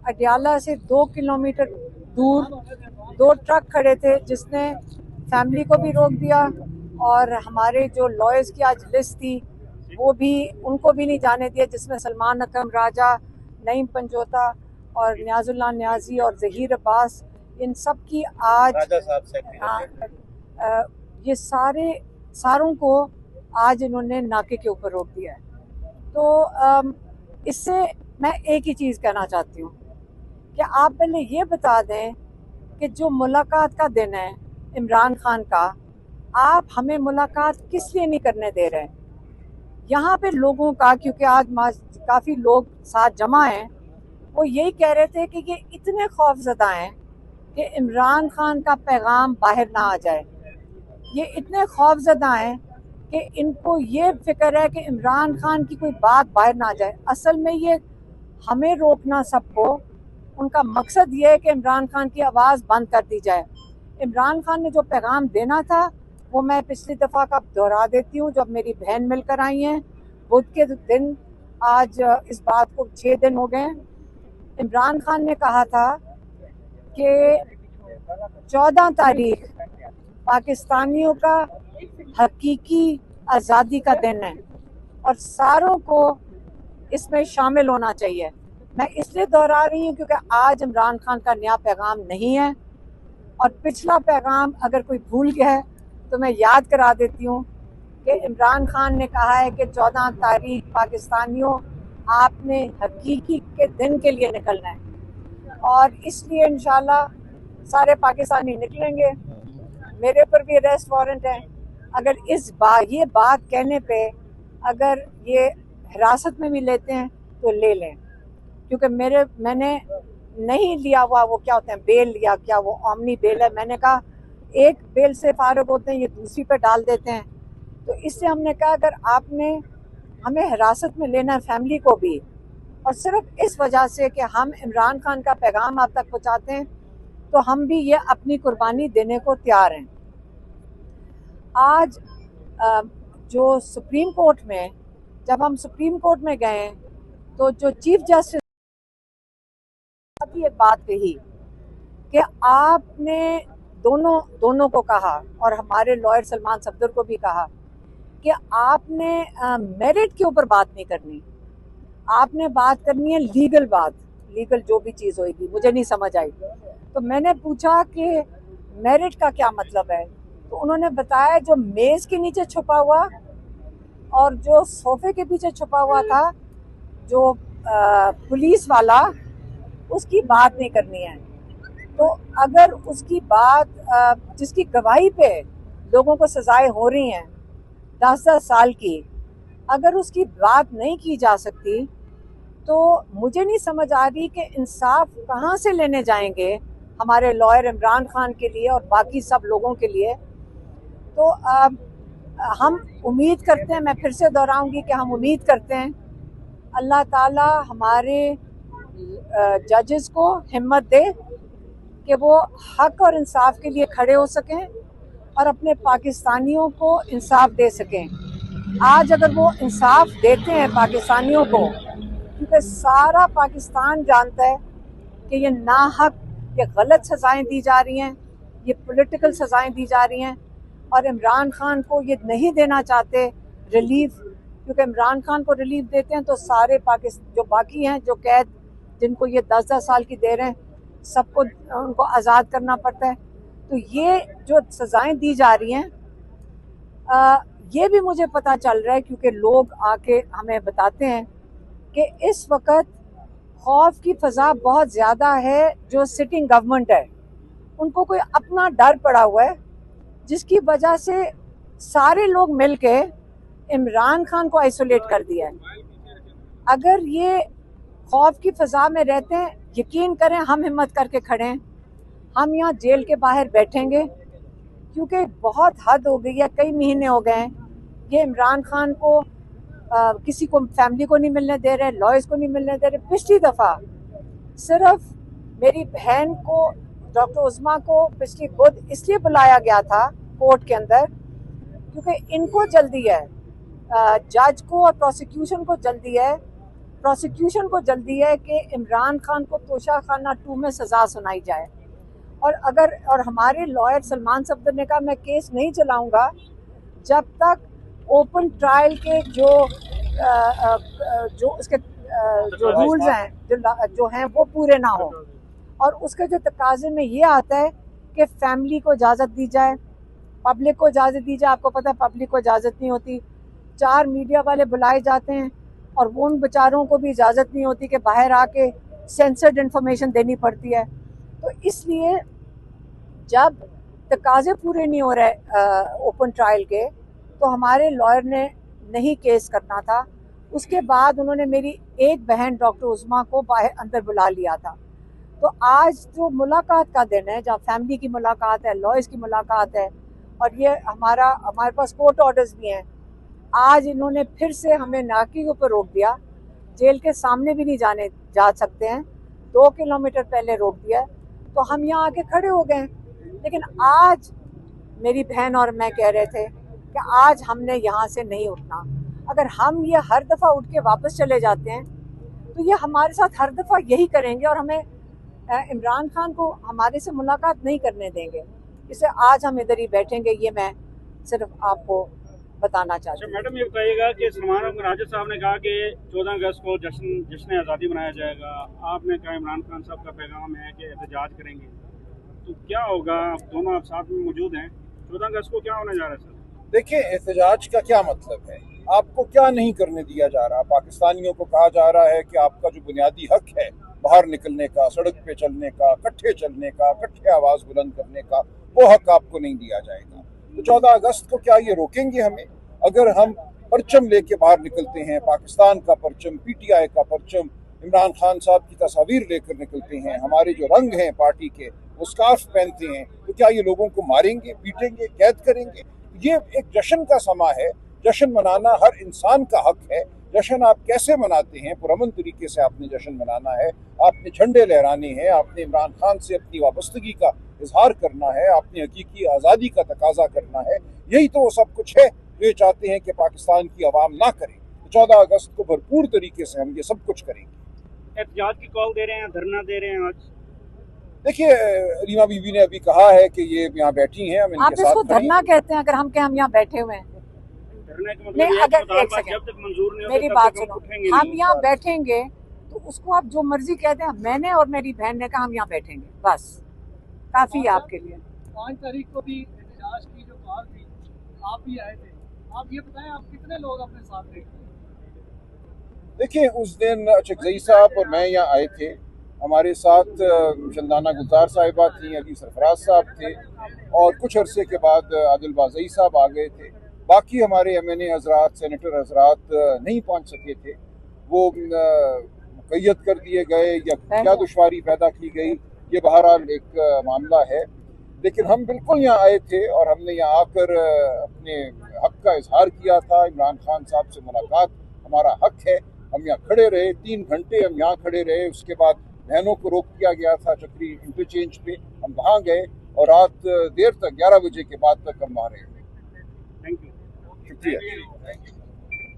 अडियाला से 2 किलोमीटर दूर 2 ट्रक खड़े थे, जिसने फैमिली को भी रोक दिया और हमारे जो लॉयर्स की आज लिस्ट थी वो भी, उनको भी नहीं जाने दिया, जिसमें सलमान अकरम राजा, नईम पंजोता और न्याजुल्लाह न्याजी और ज़हीर अब्बास, इन सब की आज ये सारों को आज इन्होंने नाके के ऊपर रोक दिया है। तो इससे मैं एक ही चीज़ कहना चाहती हूँ कि आप पहले ये बता दें कि जो मुलाकात का दिन है इमरान खान का, आप हमें मुलाकात किस लिए नहीं करने दे रहे हैं यहाँ पे लोगों का, क्योंकि आज काफ़ी लोग साथ जमा हैं, वो यही कह रहे थे कि ये इतने खौफजदा हैं कि इमरान खान का पैगाम बाहर ना आ जाए। ये इतने खौफजदा हैं कि इनको ये फिक्र है कि इमरान खान की कोई बात बाहर ना आ जाए। असल में ये हमें रोकना सबको, उनका मकसद ये है कि इमरान खान की आवाज़ बंद कर दी जाए। इमरान खान ने जो पैगाम देना था वो मैं पिछली दफ़ा का दोहरा देती हूँ, जब मेरी बहन मिलकर आई हैं बुध के दिन, आज इस बात को 6 दिन हो गए। इमरान खान ने कहा था कि 14 तारीख पाकिस्तानियों का हकीकी आज़ादी का दिन है और सारों को इसमें शामिल होना चाहिए। मैं इसलिए दोहरा रही हूँ क्योंकि आज इमरान खान का नया पैगाम नहीं है, और पिछला पैगाम अगर कोई भूल गया है तो मैं याद करा देती हूँ कि इमरान खान ने कहा है कि 14 तारीख पाकिस्तानियों, आपने हकीकी के दिन के लिए निकलना है, और इसलिए इंशाल्लाह सारे पाकिस्तानी निकलेंगे। मेरे पर भी अरेस्ट वारंट है। अगर ये बात कहने पे अगर ये हिरासत में भी लेते हैं तो ले लें, क्योंकि मैंने नहीं लिया हुआ, वो क्या होते हैं बेल, या क्या वो ओमनी बेल है। मैंने कहा एक बेल से फारग होते हैं, ये दूसरी पे डाल देते हैं। तो इससे हमने कहा अगर आपने हमें हिरासत में लेना है, फैमिली को भी, और सिर्फ इस वजह से कि हम इमरान खान का पैगाम आप तक पहुँचाते हैं, तो हम भी ये अपनी कुर्बानी देने को तैयार हैं। आज जो सुप्रीम कोर्ट में, जब हम सुप्रीम कोर्ट में गए तो जो चीफ जस्टिस की एक बात कही कि आपने दोनों को कहा, और हमारे लॉयर सलमान सफदर को भी कहा कि आपने मेरिट के ऊपर बात नहीं करनी, आपने बात करनी है लीगल बात, लीगल जो भी चीज़ होगी। मुझे नहीं समझ आई, तो मैंने पूछा कि मेरिट का क्या मतलब है, तो उन्होंने बताया जो मेज़ के नीचे छुपा हुआ और जो सोफे के पीछे छुपा हुआ था, जो पुलिस वाला, उसकी बात नहीं करनी है। तो अगर उसकी बात, जिसकी गवाही पे लोगों को सजाएं हो रही हैं 10-10 साल की, अगर उसकी बात नहीं की जा सकती, तो मुझे नहीं समझ आ रही कि इंसाफ कहाँ से लेने जाएंगे हमारे लॉयर इमरान खान के लिए और बाकी सब लोगों के लिए। तो हम उम्मीद करते हैं, मैं फिर से दोहराऊंगी कि हम उम्मीद करते हैं अल्लाह ताला हमारे जजेस को हिम्मत दे कि वो हक और इंसाफ के लिए खड़े हो सकें और अपने पाकिस्तानियों को इंसाफ दे सकें। आज अगर वो इंसाफ देते हैं पाकिस्तानियों को, क्योंकि सारा पाकिस्तान जानता है कि ये नाहक, ये गलत सज़ाएं दी जा रही हैं, ये पॉलिटिकल सज़ाएं दी जा रही हैं, और इमरान खान को ये नहीं देना चाहते रिलीफ, क्योंकि इमरान खान को रिलीफ देते हैं तो सारे पाकिस्तान जो बाकी हैं, जो कैद जिनको ये 10-10 साल की दे रहे हैं, सबको उनको आज़ाद करना पड़ता है। तो ये जो सज़ाएं दी जा रही हैं, ये भी मुझे पता चल रहा है, क्योंकि लोग आके हमें बताते हैं कि इस वक्त खौफ की फ़ज़ा बहुत ज़्यादा है। जो सिटिंग गवर्नमेंट है, उनको कोई अपना डर पड़ा हुआ है, जिसकी वजह से सारे लोग मिलके इमरान खान को आइसोलेट कर दिया है। अगर ये खौफ की फ़ज़ा में रहते हैं, यकीन करें हम हिम्मत करके खड़े हैं, हम यहाँ जेल के बाहर बैठेंगे, क्योंकि बहुत हद हो गई है। कई महीने हो गए हैं ये इमरान खान को किसी को, फैमिली को नहीं मिलने दे रहे, लॉयर्स को नहीं मिलने दे रहे। पिछली दफ़ा सिर्फ मेरी बहन को, डॉक्टर उज़मा को, पिछली बुध इसलिए बुलाया गया था कोर्ट के अंदर क्योंकि इनको जल्दी है, जज को और प्रोसिक्यूशन को जल्दी है प्रोसिक्यूशन को जल्दी है कि इमरान खान को तोशाखाना 2 में सज़ा सुनाई जाए। और हमारे लॉयर सलमान सफदर ने कहा मैं केस नहीं चलाऊंगा जब तक ओपन ट्रायल के जो उसके जो रूल्स हैं जो हैं वो पूरे ना हो। और उसके जो तकाजे में ये आता है कि फैमिली को इजाज़त दी जाए, पब्लिक को इजाज़त दी जाए। आपको पता है पब्लिक को इजाज़त नहीं होती। 4 मीडिया वाले बुलाए जाते हैं और वो उन बेचारों को भी इजाज़त नहीं होती कि बाहर आके सेंसर्ड इन्फॉर्मेशन देनी पड़ती है। तो इसलिए जब तकाजे पूरे नहीं हो रहे ओपन ट्रायल के, तो हमारे लॉयर ने नहीं केस करना था। उसके बाद उन्होंने मेरी एक बहन डॉक्टर उस्मा को बाहर अंदर बुला लिया था। तो आज जो मुलाकात का दिन है, जहाँ फैमिली की मुलाकात है, लॉयर्स की मुलाकात है, और ये हमारे पास कोर्ट ऑर्डर्स भी हैं। आज इन्होंने फिर से हमें नाके के ऊपर रोक दिया, जेल के सामने भी नहीं जा सकते हैं, 2 किलोमीटर पहले रोक दिया। तो हम यहाँ आके खड़े हो गए। लेकिन आज मेरी बहन और मैं कह रहे थे कि आज हमने यहाँ से नहीं उठना। अगर हम ये हर दफ़ा उठ के वापस चले जाते हैं तो ये हमारे साथ हर दफ़ा यही करेंगे और हमें इमरान खान को हमारे से मुलाकात नहीं करने देंगे। इससे आज हम इधर ही बैठेंगे, ये मैं सिर्फ आपको बताना चाहती हूँ। मैडम ये बताइएगा कि सलमान राजा साहब ने कहा कि 14 अगस्त को जश्न आज़ादी मनाया जाएगा। आपने कहा इमरान खान साहब का पैगाम है कि एहतजाज करेंगे, तो क्या होगा? आप दोनों आप साथ में मौजूद हैं, 14 अगस्त को क्या होने जा रहा है सर? देखिए, एहतजाज का क्या मतलब है? आपको क्या नहीं करने दिया जा रहा? पाकिस्तानियों को कहा जा रहा है कि आपका जो बुनियादी हक है बाहर निकलने का, सड़क पे चलने का, इकट्ठे चलने का, इकट्ठे आवाज बुलंद करने का, वो हक आपको नहीं दिया जाएगा। तो 14 अगस्त को क्या ये रोकेंगे हमें? अगर हम परचम लेके बाहर निकलते हैं, पाकिस्तान का परचम, पीटीआई का परचम, इमरान खान साहब की तस्वीर लेकर निकलते हैं, हमारे जो रंग हैं पार्टी के वो स्कार्फ पहनते हैं, तो क्या ये लोगों को मारेंगे, पीटेंगे, कैद करेंगे? ये एक जश्न का समा है। जश्न मनाना हर इंसान का हक है। जश्न आप कैसे मनाते हैं? पुरअमन तरीके से आपने जश्न मनाना है, आपने झंडे लहराने हैं, आपने इमरान खान से अपनी वाबस्तगी का इजहार करना है, आपने हकीकी आज़ादी का तकाजा करना है। यही तो वो सब कुछ है जो ये चाहते हैं कि पाकिस्तान की आवाम ना करे। तो 14 अगस्त को भरपूर तरीके से हम ये सब कुछ करेंगे। एहतजाज की कॉल दे रहे हैं, धरना दे रहे हैं आज? देखिए, रीमा बीबी ने अभी कहा है कि ये यहाँ बैठी हैं, हम आप इसको धरना कहते हैं? अगर हम क्या हम यहाँ बैठे हुए हैं? नहीं, अगर एक सेकंड मेरी बात सुनो, हम यहाँ बैठेंगे तो उसको आप जो मर्जी कहते हैं। मैंने और मेरी बहन ने कहा हम यहाँ बैठेंगे, बस काफी है आपके लिए। 5 तारीख को भी एहतजाज की जो कॉल थी, आप भी आए थे। आप ये बताएं, आप कितने लोग अपने साथ थे? देखिए, उस दिन चकजई साहब और मैं यहाँ आए थे। हमारे साथ चंदाना गुलजार साहिबा थी, अली सरफराज साहब थे, और कुछ अरसे के बाद आदिल बाज़ई साहब आ गए थे। बाकी हमारे MNA हजरात, सेनेटर हजरात नहीं पहुँच सके थे। वो मुक़य्यद कर दिए गए या क्या दुश्वारी पैदा की गई, ये बहरहाल एक मामला है। लेकिन हम बिल्कुल यहाँ आए थे और हमने यहाँ आकर अपने हक का इजहार किया था। इमरान खान साहब से मुलाकात हमारा हक है। हम यहाँ खड़े रहे, 3 घंटे हम यहाँ खड़े रहे। उसके बाद बहनों को रोक दिया गया था चक्री इंटरचेंज पे, हम वहाँ गए और रात देर तक 11 बजे के बाद तक हम वहाँ रहे। Thank you. शुक्रिया।